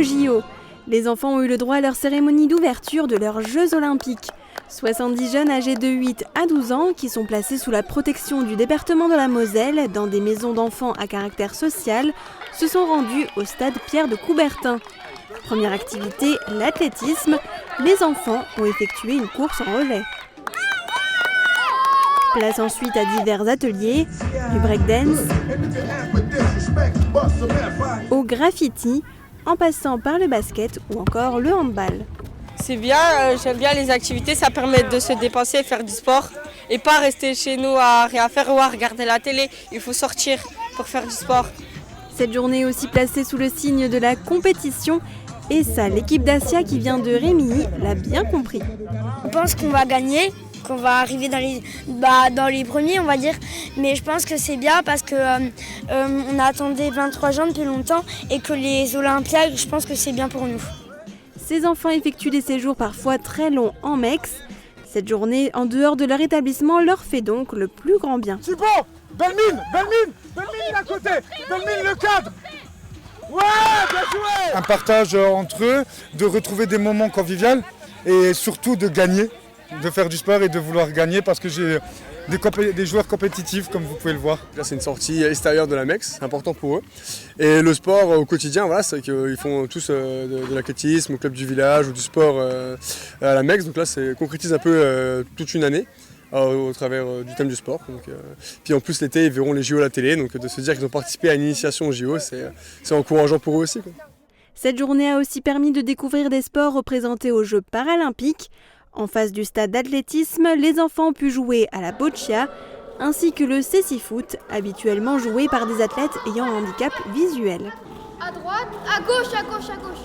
aux JO. Les enfants ont eu le droit à leur cérémonie d'ouverture de leurs Jeux Olympiques. 70 jeunes âgés de 8 à 12 ans qui sont placés sous la protection du département de la Moselle dans des maisons d'enfants à caractère social se sont rendus au stade Pierre de Coubertin. Première activité, l'athlétisme. Les enfants ont effectué une course en relais. Place ensuite à divers ateliers, du breakdance au graffiti, en passant par le basket ou encore le handball. C'est bien, j'aime bien les activités, ça permet de se dépenser et faire du sport et pas rester chez nous à rien faire ou à regarder la télé. Il faut sortir pour faire du sport. Cette journée est aussi placée sous le signe de la compétition et ça, l'équipe d'Assia qui vient de Rémilly l'a bien compris. Je pense qu'on va gagner, qu'on va arriver dans les premiers, on va dire. Mais je pense que c'est bien parce qu'on attendait 23 ans depuis longtemps et que les Olympiades, je pense que c'est bien pour nous. Ces enfants effectuent des séjours parfois très longs en MEX. Cette journée, en dehors de leur établissement, leur fait donc le plus grand bien. C'est bon! Belle mine à côté! Belle mine le cadre! Ouais, bien joué! Un partage entre eux, de retrouver des moments conviviaux et surtout de gagner, de faire du sport et de vouloir gagner parce que j'ai des joueurs compétitifs comme vous pouvez le voir. Là c'est une sortie extérieure de la MEX, c'est important pour eux. Et le sport au quotidien, voilà, c'est qu'ils font tous de l'athlétisme au club du village ou du sport à la MEX. Donc là ça concrétise un peu toute une année. Au travers du thème du sport. Donc, puis en plus l'été ils verront les JO à la télé, donc de se dire qu'ils ont participé à une initiation aux JO, c'est encourageant pour eux aussi, quoi. Cette journée a aussi permis de découvrir des sports représentés aux Jeux paralympiques. En face du stade d'athlétisme, les enfants ont pu jouer à la boccia, ainsi que le cécifoot, habituellement joué par des athlètes ayant un handicap visuel. À droite, à gauche, à gauche, à gauche.